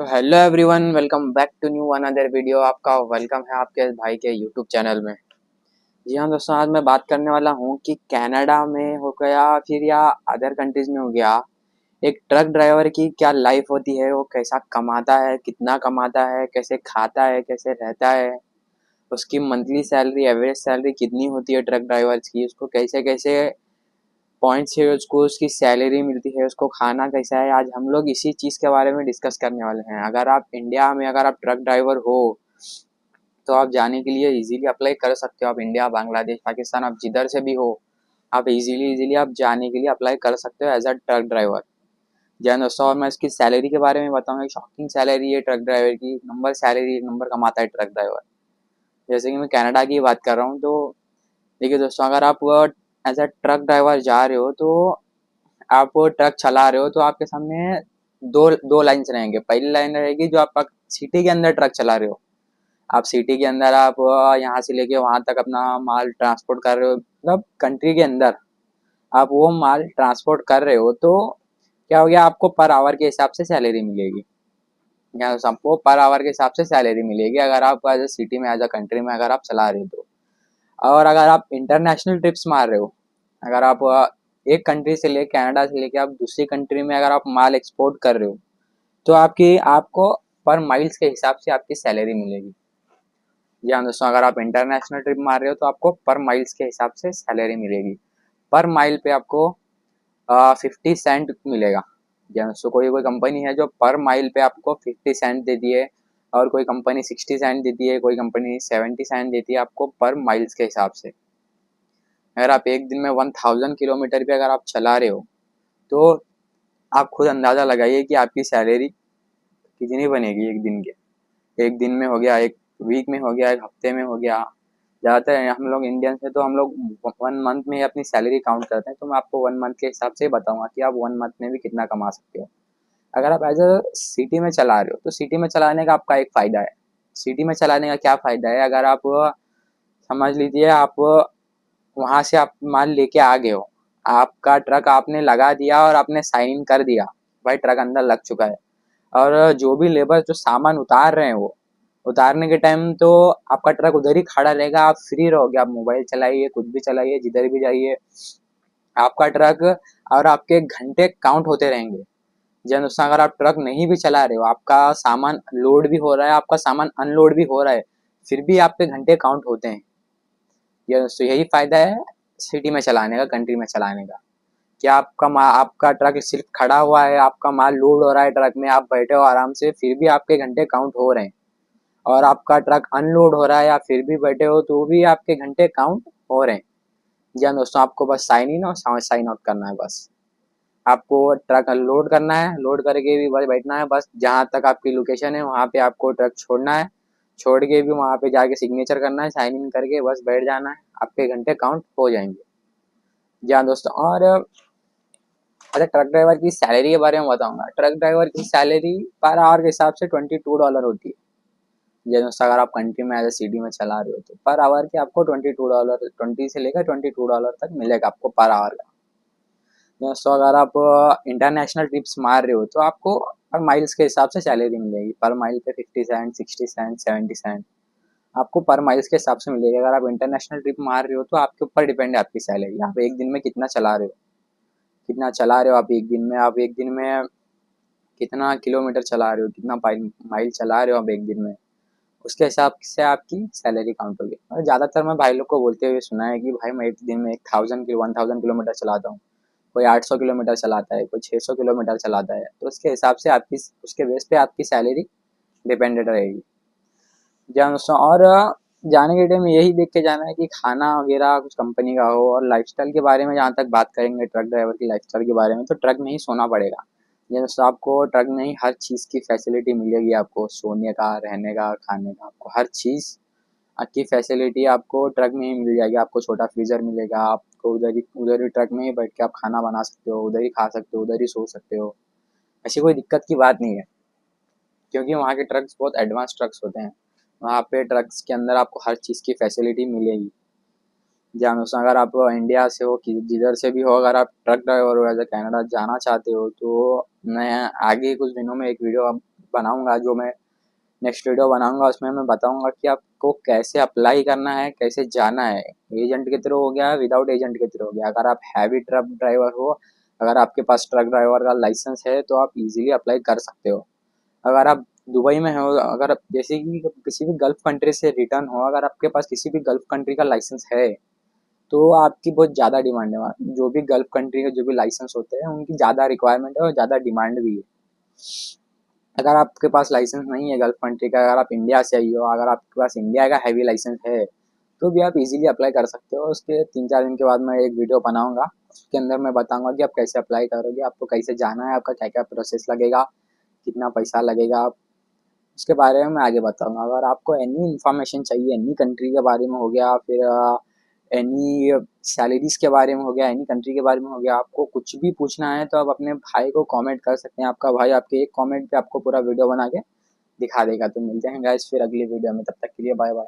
तो hello everyone, welcome back to new another video. आपका welcome है आपके भाई के यूट्यूब चैनल में। जी हाँ दोस्तों, आज मैं बात करने वाला हूँ कि कनाडा में हो गया फिर या अदर कंट्रीज में हो गया, एक ट्रक ड्राइवर की क्या लाइफ होती है, वो कैसा कमाता है, कितना कमाता है, कैसे खाता है, कैसे रहता है, उसकी मंथली सैलरी, एवरेज सैलरी कितनी होती है ट्रक ड्राइवर्स की, उसको कैसे कैसे पॉइंट से उसको उसकी सैलरी मिलती है, उसको खाना कैसा है। आज हम लोग इसी चीज़ के बारे में डिस्कस करने वाले हैं। अगर आप इंडिया में अगर आप ट्रक ड्राइवर हो तो आप जाने के लिए इजीली अप्लाई कर सकते हो। आप इंडिया, बांग्लादेश, पाकिस्तान, आप जिधर से भी हो, आप इजीली आप जाने के लिए अप्लाई कर सकते हो एज अ ट्रक ड्राइवर। जी हाँ दोस्तों, और मैं इसकी सैलरी के बारे में बताऊंगा। शॉकिंग सैलरी है ट्रक ड्राइवर की, नंबर सैलरी एक नंबर कमाता है ट्रक ड्राइवर। जैसे कि मैं कनाडा की बात कर रहा हूँ, तो देखिए दोस्तों, अगर आप एज अ ट्रक ड्राइवर जा रहे हो, तो आप वो ट्रक चला रहे हो, तो आपके सामने दो दो लाइन्स रहेंगे। पहली लाइन रहेगी जो आप सिटी के अंदर ट्रक चला रहे हो। आप सिटी के अंदर आप यहाँ से लेके वहां तक अपना माल ट्रांसपोर्ट कर रहे हो, मतलब कंट्री के अंदर आप वो माल ट्रांसपोर्ट कर रहे हो, तो क्या हो गया, आपको पर आवर के हिसाब से सैलरी मिलेगी। या आपको पर आवर के हिसाब से सैलरी मिलेगी अगर आप एज अ सिटी में, एज अ कंट्री में अगर आप चला रहे हो तो। और अगर आप इंटरनेशनल ट्रिप्स मार रहे हो, अगर आप एक कंट्री से ले, कनाडा से लेके आप दूसरी कंट्री में अगर आप माल एक्सपोर्ट कर रहे हो, तो आपको पर माइल्स के हिसाब से आपकी सैलरी मिलेगी। जी हाँ दोस्तों, अगर आप इंटरनेशनल ट्रिप मार रहे हो तो आपको पर माइल्स के हिसाब से सैलरी मिलेगी। पर माइल पे आपको 50 सेंट मिलेगा। जी हाँ दोस्तों, कोई कोई कंपनी है जो पर माइल पे आपको 50 सेंट देती है, और कोई कंपनी 60 सेंट देती है, कोई कंपनी 70 सेंट देती है आपको पर माइल्स के हिसाब से। अगर आप एक दिन में 1000 किलोमीटर पे अगर आप चला रहे हो, तो आप खुद अंदाज़ा लगाइए कि आपकी सैलरी कितनी बनेगी एक दिन में हो गया, एक वीक में हो गया, एक हफ्ते में हो गया। ज़्यादातर हम लोग इंडियंस हैं, तो हम लोग 1 मंथ में ही अपनी सैलरी काउंट करते हैं। तो मैं आपको 1 मंथ के हिसाब से बताऊंगा कि आप 1 मंथ में भी कितना कमा सकते हो। अगर आप एज अ सिटी में चला रहे हो, तो सिटी में चलाने का आपका एक फ़ायदा है। सिटी में चलाने का क्या फ़ायदा है, अगर आप समझ लीजिए, आप वहाँ से आप माल लेके आ गए हो, आपका ट्रक आपने लगा दिया और आपने साइन इन कर दिया, भाई ट्रक अंदर लग चुका है। और जो भी लेबर जो सामान उतार रहे हैं, वो उतारने के टाइम तो आपका ट्रक उधर ही खड़ा रहेगा, आप फ्री रहोगे, आप मोबाइल चलाइए, कुछ भी चलाइए, जिधर भी जाइए, आपका ट्रक और आपके घंटे काउंट होते रहेंगे। जन उसका अगर आप ट्रक नहीं भी चला रहे हो, आपका सामान लोड भी हो रहा है, आपका सामान अनलोड भी हो रहा है, फिर भी आपके घंटे काउंट होते हैं। ये दोस्तों, यही फायदा है सिटी में चलाने का, कंट्री में चलाने का। कि आपका ट्रक सिर्फ खड़ा हुआ है, आपका माल लोड हो रहा है ट्रक में, आप बैठे हो आराम से, फिर भी आपके घंटे काउंट हो रहे हैं। और आपका ट्रक अनलोड हो रहा है, आप फिर भी बैठे हो, तो भी आपके घंटे काउंट हो रहे हैं। जी हाँ दोस्तों, आपको बस साइन इन और साइन आउट करना है बस। आपको ट्रक लोड करना है, लोड करके भी बस बैठना है, बस जहाँ तक आपकी लोकेशन है वहाँ पे आपको ट्रक छोड़ना है, छोड़ के भी वहाँ पे जाके सिग्नेचर करना है, साइन इन करके बस बैठ जाना है, आपके घंटे काउंट हो जाएंगे। जी हाँ दोस्तों, और अच्छा, ट्रक ड्राइवर की सैलरी के बारे में बताऊंगा। ट्रक ड्राइवर की सैलरी पर आवर के हिसाब से $22 होती है। जैसे अगर आप कंट्री में एज ए सिटी में चला रहे हो, तो पर आवर के आपको $22, 20 से लेकर $22 तक मिलेगा आपको पर आवर का। जैसे अगर आप इंटरनेशनल ट्रिप्स मार रहे हो, तो आपको पर माइल्स के हिसाब से सैलरी मिलेगी। पर माइल पे 50 सेंट, 60 सेंट, 70 सेंट आपको पर माइल्स के हिसाब से मिलेगी। अगर आप इंटरनेशनल ट्रिप मार रहे हो, तो आपके ऊपर डिपेंड है आपकी सैलरी, आप एक दिन में कितना चला रहे हो, कितना चला रहे हो आप एक दिन में, आप एक दिन में कितना किलोमीटर चला रहे हो, कितना माइल चला रहे हो आप एक दिन में, उसके हिसाब से आपकी सैलरी काउंट होगी। और ज़्यादातर मैं भाई लोग को बोलते हुए सुना है कि भाई मैं एक दिन में 1000 चलाता हूँ, कोई 800 किलोमीटर चलाता है, कोई 600 किलोमीटर चलाता है, तो उसके हिसाब से आपकी, उसके बेस पे आपकी सैलरी डिपेंडेंट रहेगी। जी हाँ दोस्तों, और जाने के टाइम यही देख के जाना है कि खाना वगैरह कुछ कंपनी का हो। और लाइफस्टाइल के बारे में जहाँ तक बात करेंगे, ट्रक ड्राइवर की लाइफस्टाइल के बारे में, तो ट्रक में ही सोना पड़ेगा। जैसे आपको ट्रक में ही हर चीज़ की फैसिलिटी मिलेगी, आपको सोने का, रहने का, खाने का, आपको हर चीज़ की फैसिलिटी आपको ट्रक में ही मिल जाएगी। आपको छोटा फ्रीजर मिलेगा, आपको उधर ही ट्रक में ही बैठ के आप खाना बना सकते हो, उधर ही खा सकते हो, उधर ही सो सकते हो। ऐसी कोई दिक्कत की बात नहीं है, क्योंकि वहाँ के ट्रक्स बहुत एडवांस ट्रक्स होते हैं। वहाँ पे ट्रक्स के अंदर आपको हर चीज़ की फैसिलिटी मिलेगी। जहाँ दोस्तों, अगर आप इंडिया से हो कि जिधर से भी हो, अगर आप ट्रक ड्राइवर हो, एज अ कनाडा जाना चाहते हो, तो मैं आगे कुछ दिनों में एक वीडियो बनाऊंगा, जो मैं नेक्स्ट वीडियो बनाऊंगा उसमें मैं बताऊंगा कि आपको कैसे अप्लाई करना है, कैसे जाना है। एजेंट के थ्रू हो गया, विदाउट एजेंट के थ्रू हो गया। अगर आप हैवी ट्रक ड्राइवर हो, अगर आपके पास ट्रक ड्राइवर का लाइसेंस है तो आप इजीली अप्लाई कर सकते हो। अगर आप दुबई में हो, अगर आप जैसे कि किसी भी गल्फ कंट्री से रिटर्न हो, अगर आपके पास किसी भी गल्फ कंट्री का लाइसेंस है तो आपकी बहुत ज़्यादा डिमांड है वहाँ। जो भी गल्फ कंट्री के जो भी लाइसेंस होते हैं उनकी ज़्यादा रिक्वायरमेंट है और ज़्यादा डिमांड भी है। अगर आपके पास लाइसेंस नहीं है गल्फ कंट्री का, अगर आप इंडिया से आई हो, अगर आपके पास इंडिया का हैवी लाइसेंस है तो भी आप इजीली अप्लाई कर सकते हो। उसके 3-4 दिन के बाद मैं एक वीडियो बनाऊंगा, उसके अंदर मैं बताऊंगा कि आप कैसे अप्लाई करोगे, आपको कैसे जाना है, आपका क्या क्या प्रोसेस लगेगा, कितना पैसा लगेगा, उसके बारे में मैं आगे बताऊंगा। अगर आपको एनी इन्फॉर्मेशन चाहिए, एनी कंट्री के बारे में हो गया, फिर एनी सैलरीज के बारे में हो गया, एनी कंट्री के बारे में हो गया, आपको कुछ भी पूछना है तो आप अपने भाई को कमेंट कर सकते हैं। आपका भाई आपके एक कमेंट पे आपको पूरा वीडियो बना के दिखा देगा। तो मिलते हैं गाइस फिर अगली वीडियो में, तब तक के लिए बाय बाय।